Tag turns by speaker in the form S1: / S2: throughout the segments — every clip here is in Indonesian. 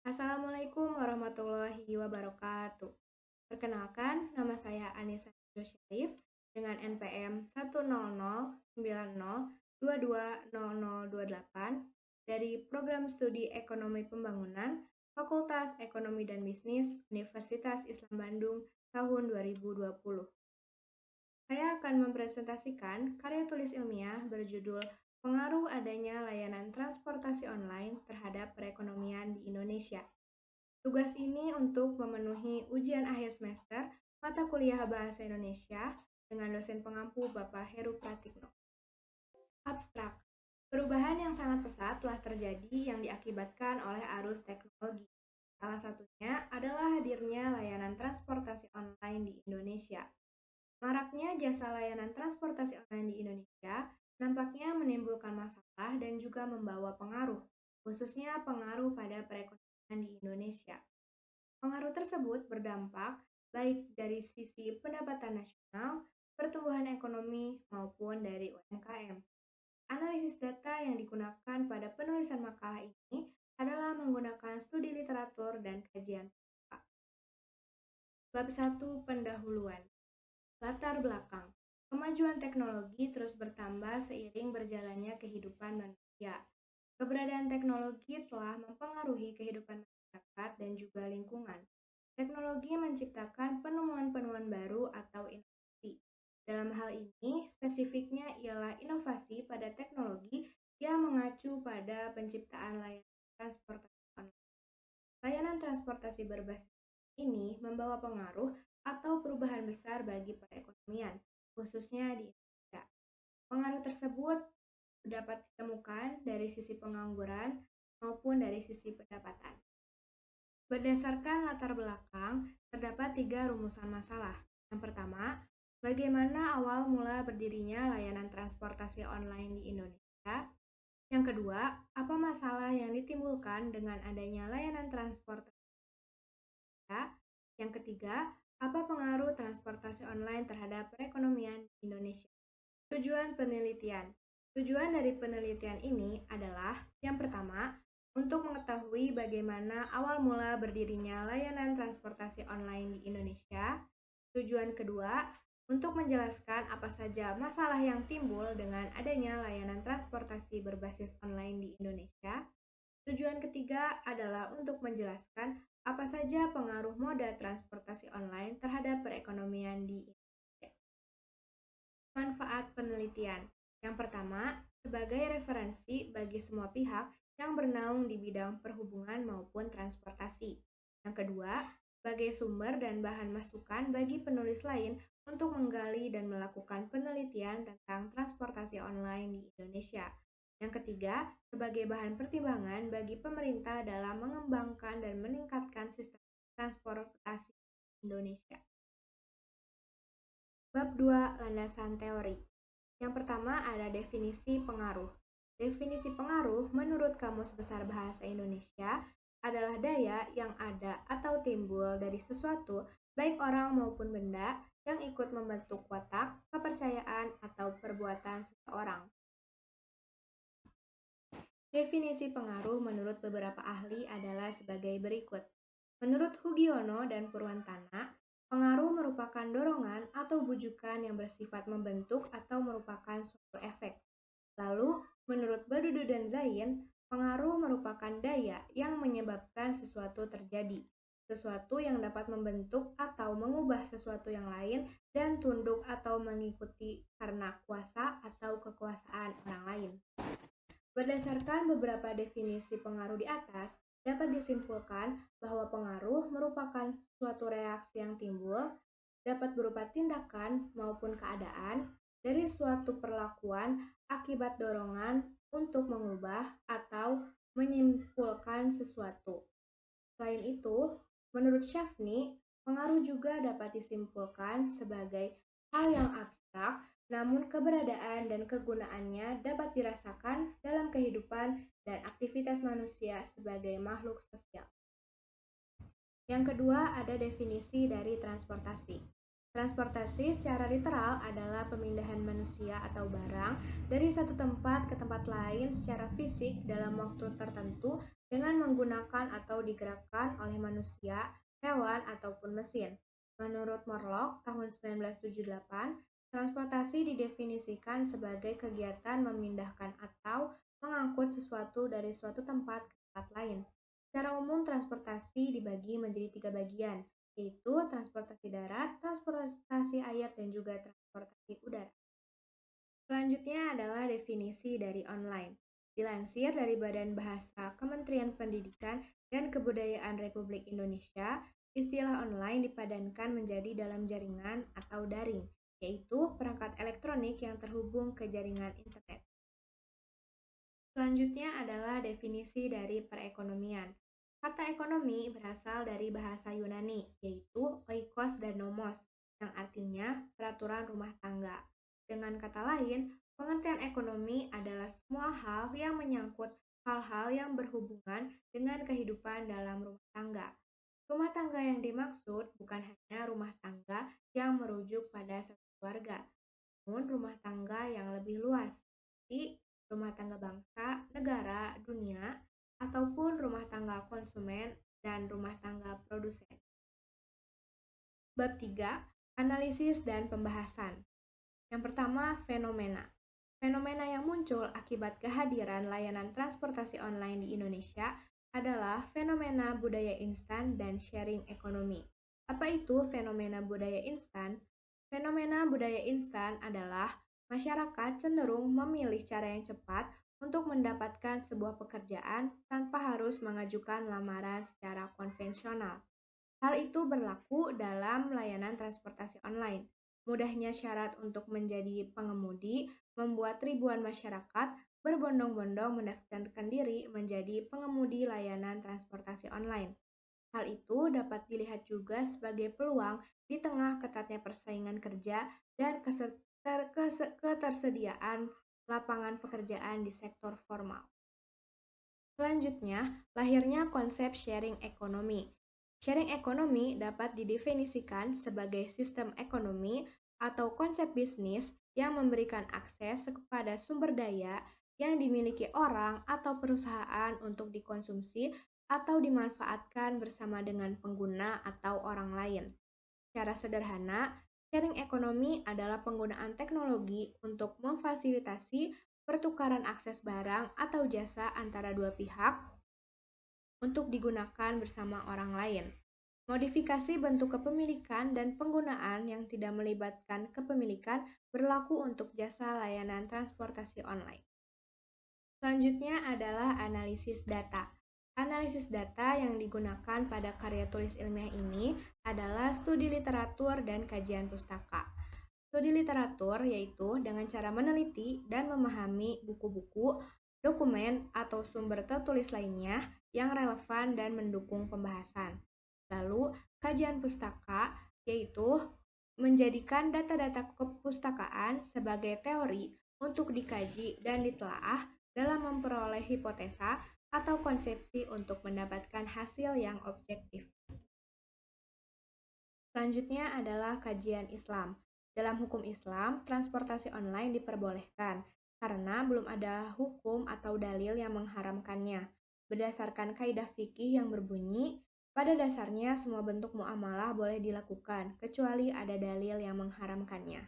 S1: Assalamualaikum warahmatullahi wabarakatuh. Perkenalkan, nama saya Anissa Syarif dengan NPM 10090220028 dari Program Studi Ekonomi Pembangunan Fakultas Ekonomi dan Bisnis Universitas Islam Bandung tahun 2020. Saya akan mempresentasikan karya tulis ilmiah berjudul Pengaruh adanya layanan transportasi online terhadap perekonomian di Indonesia. Tugas ini untuk memenuhi ujian akhir semester mata kuliah Bahasa Indonesia dengan dosen pengampu Bapak Heru Pratikno. Abstrak. Perubahan yang sangat pesat telah terjadi yang diakibatkan oleh arus teknologi. Salah satunya adalah hadirnya layanan transportasi online di Indonesia. Maraknya jasa layanan transportasi online di Indonesia nampaknya menimbulkan masalah dan juga membawa pengaruh, khususnya pengaruh pada perekonomian di Indonesia. Pengaruh tersebut berdampak baik dari sisi pendapatan nasional, pertumbuhan ekonomi, maupun dari UMKM. Analisis data yang digunakan pada penulisan makalah ini adalah menggunakan studi literatur dan kajian. Bab 1 Pendahuluan. Latar belakang. Kemajuan teknologi terus bertambah seiring berjalannya kehidupan manusia. Keberadaan teknologi telah mempengaruhi kehidupan masyarakat dan juga lingkungan. Teknologi menciptakan penemuan-penemuan baru atau inovasi. Dalam hal ini, spesifiknya ialah inovasi pada teknologi yang mengacu pada penciptaan layanan transportasi online. Layanan transportasi berbasis ini membawa pengaruh atau perubahan besar bagi perekonomian, khususnya di Indonesia. Pengaruh tersebut dapat ditemukan dari sisi pengangguran maupun dari sisi pendapatan. Berdasarkan latar belakang, terdapat 3 rumusan masalah. Yang pertama, bagaimana awal mula berdirinya layanan transportasi online di Indonesia? Yang kedua, apa masalah yang ditimbulkan dengan adanya layanan transportasi? Yang ketiga, apa pengaruh transportasi online terhadap perekonomian di Indonesia? Tujuan penelitian. Tujuan dari penelitian ini adalah yang pertama, untuk mengetahui bagaimana awal mula berdirinya layanan transportasi online di Indonesia. Tujuan kedua, untuk menjelaskan apa saja masalah yang timbul dengan adanya layanan transportasi berbasis online di Indonesia. Tujuan ketiga adalah untuk menjelaskan apa saja pengaruh moda transportasi online terhadap perekonomian di Indonesia. Manfaat penelitian. Yang pertama, sebagai referensi bagi semua pihak yang bernaung di bidang perhubungan maupun transportasi. Yang kedua, sebagai sumber dan bahan masukan bagi penulis lain untuk menggali dan melakukan penelitian tentang transportasi online di Indonesia. Yang ketiga, sebagai bahan pertimbangan bagi pemerintah dalam mengembangkan dan meningkatkan sistem transportasi Indonesia. Bab 2 Landasan teori. Yang pertama ada definisi pengaruh. Definisi pengaruh menurut Kamus Besar Bahasa Indonesia adalah daya yang ada atau timbul dari sesuatu, baik orang maupun benda, yang ikut membentuk watak, kepercayaan, atau perbuatan seseorang. Definisi pengaruh menurut beberapa ahli adalah sebagai berikut. Menurut Hugiono dan Purwantana, pengaruh merupakan dorongan atau bujukan yang bersifat membentuk atau merupakan suatu efek. Lalu, menurut Badudu dan Zain, pengaruh merupakan daya yang menyebabkan sesuatu terjadi, sesuatu yang dapat membentuk atau mengubah sesuatu yang lain dan tunduk atau mengikuti karena kuasa atau kekuasaan orang lain. Berdasarkan beberapa definisi pengaruh di atas, dapat disimpulkan bahwa pengaruh merupakan suatu reaksi yang timbul, dapat berupa tindakan maupun keadaan, dari suatu perlakuan akibat dorongan untuk mengubah atau menyimpulkan sesuatu. Selain itu, menurut Shafni, pengaruh juga dapat disimpulkan sebagai hal yang abstrak, namun keberadaan dan kegunaannya dapat dirasakan dalam kehidupan dan aktivitas manusia sebagai makhluk sosial. Yang kedua ada definisi dari transportasi. Transportasi secara literal adalah pemindahan manusia atau barang dari satu tempat ke tempat lain secara fisik dalam waktu tertentu dengan menggunakan atau digerakkan oleh manusia, hewan, ataupun mesin. Menurut Morlock tahun 1978, transportasi didefinisikan sebagai kegiatan memindahkan atau mengangkut sesuatu dari suatu tempat ke tempat lain. Secara umum, transportasi dibagi menjadi tiga bagian, yaitu transportasi darat, transportasi air, dan juga transportasi udara. Selanjutnya adalah definisi dari online. Dilansir dari Badan Bahasa Kementerian Pendidikan dan Kebudayaan Republik Indonesia, istilah online dipadankan menjadi dalam jaringan atau daring, yaitu perangkat elektronik yang terhubung ke jaringan internet. Selanjutnya adalah definisi dari perekonomian. Kata ekonomi berasal dari bahasa Yunani, yaitu oikos dan nomos, yang artinya peraturan rumah tangga. Dengan kata lain, pengertian ekonomi adalah semua hal yang menyangkut hal-hal yang berhubungan dengan kehidupan dalam rumah tangga. Rumah tangga yang dimaksud bukan hanya rumah tangga yang merujuk pada satu keluarga, namun rumah tangga yang lebih luas, seperti rumah tangga bangsa, negara, dunia, ataupun rumah tangga konsumen dan rumah tangga produsen. Bab 3, analisis dan pembahasan. Yang pertama, fenomena. Fenomena yang muncul akibat kehadiran layanan transportasi online di Indonesia adalah fenomena budaya instan dan sharing ekonomi. Apa itu fenomena budaya instan? Fenomena budaya instan adalah masyarakat cenderung memilih cara yang cepat untuk mendapatkan sebuah pekerjaan tanpa harus mengajukan lamaran secara konvensional. Hal itu berlaku dalam layanan transportasi online. Mudahnya syarat untuk menjadi pengemudi membuat ribuan masyarakat berbondong-bondong mendaftarkan diri menjadi pengemudi layanan transportasi online. Hal itu dapat dilihat juga sebagai peluang di tengah ketatnya persaingan kerja dan ketersediaan lapangan pekerjaan di sektor formal. Selanjutnya, lahirnya konsep sharing ekonomi. Sharing ekonomi dapat didefinisikan sebagai sistem ekonomi atau konsep bisnis yang memberikan akses kepada sumber daya yang dimiliki orang atau perusahaan untuk dikonsumsi atau dimanfaatkan bersama dengan pengguna atau orang lain. Secara sederhana, sharing ekonomi adalah penggunaan teknologi untuk memfasilitasi pertukaran akses barang atau jasa antara dua pihak untuk digunakan bersama orang lain. Modifikasi bentuk kepemilikan dan penggunaan yang tidak melibatkan kepemilikan berlaku untuk jasa layanan transportasi online. Selanjutnya adalah analisis data. Analisis data yang digunakan pada karya tulis ilmiah ini adalah studi literatur dan kajian pustaka. Studi literatur yaitu dengan cara meneliti dan memahami buku-buku, dokumen, atau sumber tertulis lainnya yang relevan dan mendukung pembahasan. Lalu, kajian pustaka yaitu menjadikan data-data kepustakaan sebagai teori untuk dikaji dan ditelaah dalam memperoleh hipotesa atau konsepsi untuk mendapatkan hasil yang objektif. Selanjutnya adalah kajian Islam. Dalam hukum Islam, transportasi online diperbolehkan karena belum ada hukum atau dalil yang mengharamkannya. Berdasarkan kaidah fikih yang berbunyi, pada dasarnya semua bentuk muamalah boleh dilakukan, kecuali ada dalil yang mengharamkannya.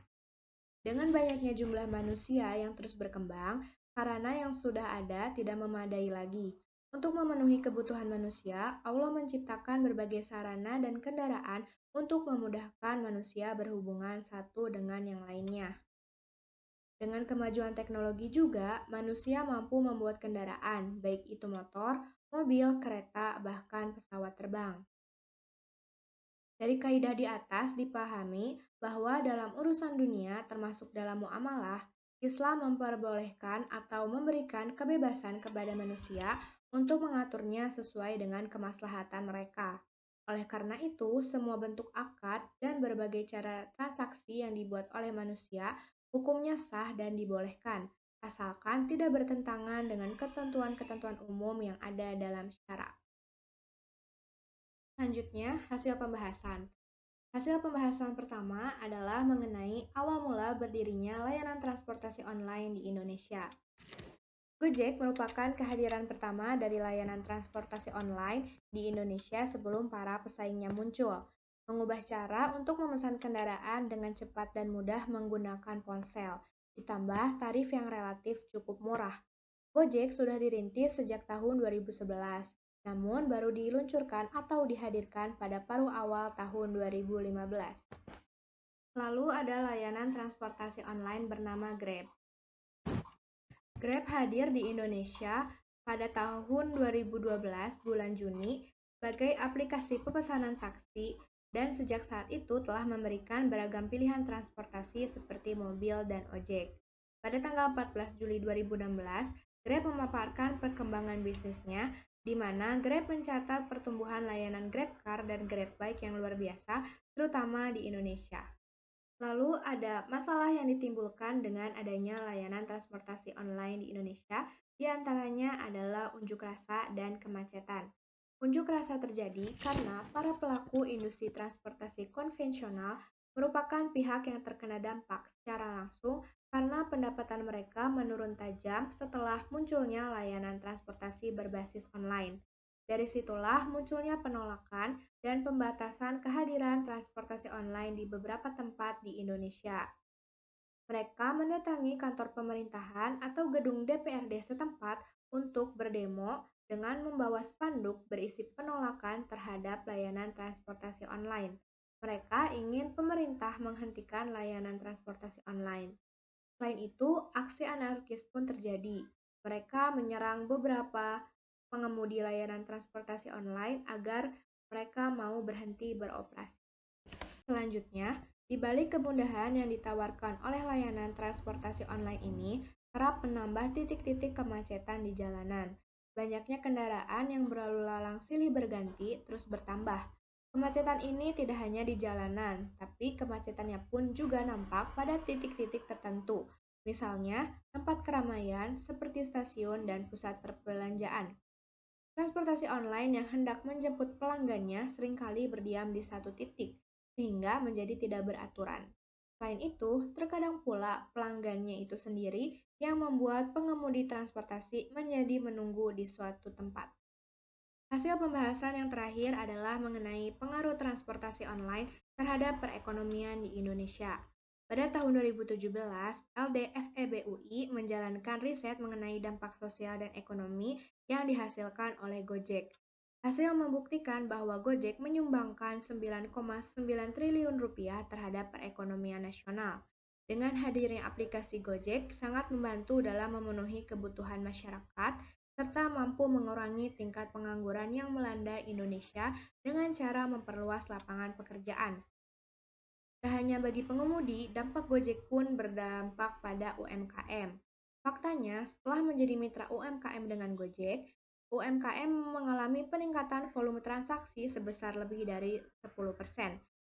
S1: Dengan banyaknya jumlah manusia yang terus berkembang, karena yang sudah ada tidak memadai lagi. Untuk memenuhi kebutuhan manusia, Allah menciptakan berbagai sarana dan kendaraan untuk memudahkan manusia berhubungan satu dengan yang lainnya. Dengan kemajuan teknologi juga, manusia mampu membuat kendaraan, baik itu motor, mobil, kereta, bahkan pesawat terbang. Dari kaidah di atas dipahami bahwa dalam urusan dunia, termasuk dalam muamalah, Islam memperbolehkan atau memberikan kebebasan kepada manusia untuk mengaturnya sesuai dengan kemaslahatan mereka. Oleh karena itu, semua bentuk akad dan berbagai cara transaksi yang dibuat oleh manusia hukumnya sah dan dibolehkan, asalkan tidak bertentangan dengan ketentuan-ketentuan umum yang ada dalam syara'. Selanjutnya, hasil pembahasan. Hasil pembahasan pertama adalah mengenai awal mula berdirinya layanan transportasi online di Indonesia. Gojek merupakan kehadiran pertama dari layanan transportasi online di Indonesia sebelum para pesaingnya muncul, mengubah cara untuk memesan kendaraan dengan cepat dan mudah menggunakan ponsel, ditambah tarif yang relatif cukup murah. Gojek sudah dirintis sejak tahun 2011, namun baru diluncurkan atau dihadirkan pada paruh awal tahun 2015. Lalu ada layanan transportasi online bernama Grab. Grab hadir di Indonesia pada tahun 2012 bulan Juni sebagai aplikasi pemesanan taksi dan sejak saat itu telah memberikan beragam pilihan transportasi seperti mobil dan ojek. Pada tanggal 14 Juli 2016, Grab memaparkan perkembangan bisnisnya di mana Grab mencatat pertumbuhan layanan GrabCar dan GrabBike yang luar biasa, terutama di Indonesia. Lalu ada masalah yang ditimbulkan dengan adanya layanan transportasi online di Indonesia, di antaranya adalah unjuk rasa dan kemacetan. Unjuk rasa terjadi karena para pelaku industri transportasi konvensional merupakan pihak yang terkena dampak secara langsung karena pendapatan mereka menurun tajam setelah munculnya layanan transportasi berbasis online. Dari situlah munculnya penolakan dan pembatasan kehadiran transportasi online di beberapa tempat di Indonesia. Mereka mendatangi kantor pemerintahan atau gedung DPRD setempat untuk berdemo dengan membawa spanduk berisi penolakan terhadap layanan transportasi online. Mereka ingin pemerintah menghentikan layanan transportasi online. Selain itu, aksi anarkis pun terjadi. Mereka menyerang beberapa pengemudi layanan transportasi online agar mereka mau berhenti beroperasi. Selanjutnya, di balik kemudahan yang ditawarkan oleh layanan transportasi online ini, kerap menambah titik-titik kemacetan di jalanan. Banyaknya kendaraan yang berlalu lalang silih berganti terus bertambah. Kemacetan ini tidak hanya di jalanan, tapi kemacetannya pun juga nampak pada titik-titik tertentu, misalnya tempat keramaian seperti stasiun dan pusat perbelanjaan. Transportasi online yang hendak menjemput pelanggannya seringkali berdiam di satu titik, sehingga menjadi tidak beraturan. Selain itu, terkadang pula pelanggannya itu sendiri yang membuat pengemudi transportasi menjadi menunggu di suatu tempat. Hasil pembahasan yang terakhir adalah mengenai pengaruh transportasi online terhadap perekonomian di Indonesia. Pada tahun 2017, LDFEBUI menjalankan riset mengenai dampak sosial dan ekonomi yang dihasilkan oleh Gojek. Hasil membuktikan bahwa Gojek menyumbangkan 9,9 triliun rupiah terhadap perekonomian nasional. Dengan hadirnya aplikasi Gojek sangat membantu dalam memenuhi kebutuhan masyarakat serta mampu mengurangi tingkat pengangguran yang melanda Indonesia dengan cara memperluas lapangan pekerjaan. Tak hanya bagi pengemudi, dampak Gojek pun berdampak pada UMKM. Faktanya, setelah menjadi mitra UMKM dengan Gojek, UMKM mengalami peningkatan volume transaksi sebesar lebih dari 10%.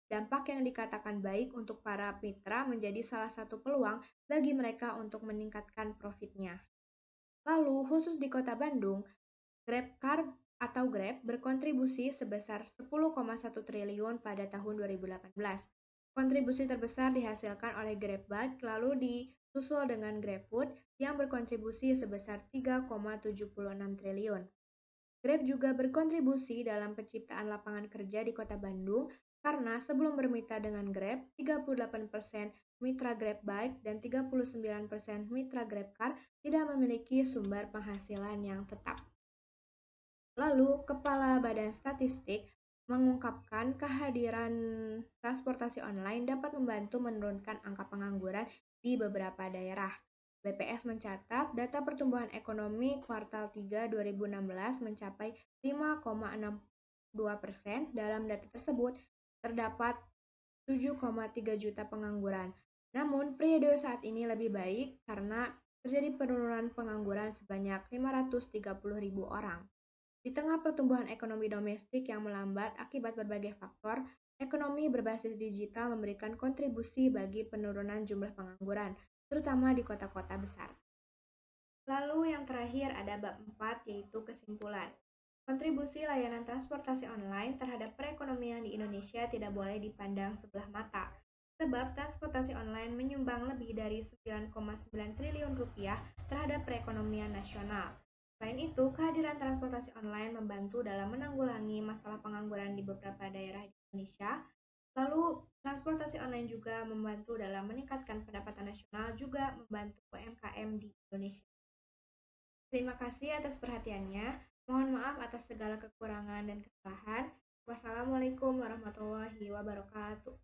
S1: Dampak yang dikatakan baik untuk para mitra menjadi salah satu peluang bagi mereka untuk meningkatkan profitnya. Lalu, khusus di Kota Bandung, GrabCar atau Grab berkontribusi sebesar 10,1 triliun pada tahun 2018. Kontribusi terbesar dihasilkan oleh GrabBike, lalu disusul dengan GrabFood yang berkontribusi sebesar 3,76 triliun. Grab juga berkontribusi dalam penciptaan lapangan kerja di Kota Bandung karena sebelum bermitra dengan Grab, 38% mitra GrabBike dan 39% mitra GrabCar tidak memiliki sumber penghasilan yang tetap. Lalu, Kepala Badan Statistik mengungkapkan kehadiran transportasi online dapat membantu menurunkan angka pengangguran di beberapa daerah. BPS mencatat data pertumbuhan ekonomi kuartal 3 2016 mencapai 5,62%. Dalam data tersebut terdapat 7,3 juta pengangguran. Namun, periode saat ini lebih baik karena terjadi penurunan pengangguran sebanyak 530.000 orang. Di tengah pertumbuhan ekonomi domestik yang melambat akibat berbagai faktor, ekonomi berbasis digital memberikan kontribusi bagi penurunan jumlah pengangguran, terutama di kota-kota besar. Lalu yang terakhir ada bab 4 yaitu kesimpulan. Kontribusi layanan transportasi online terhadap perekonomian di Indonesia tidak boleh dipandang sebelah mata. sebab transportasi online menyumbang lebih dari 9,9 triliun rupiah terhadap perekonomian nasional. Selain itu, kehadiran transportasi online membantu dalam menanggulangi masalah pengangguran di beberapa daerah di Indonesia. Lalu, transportasi online juga membantu dalam meningkatkan pendapatan nasional, juga membantu UMKM di Indonesia. Terima kasih atas perhatiannya. Mohon maaf atas segala kekurangan dan kesalahan. Wassalamualaikum warahmatullahi wabarakatuh.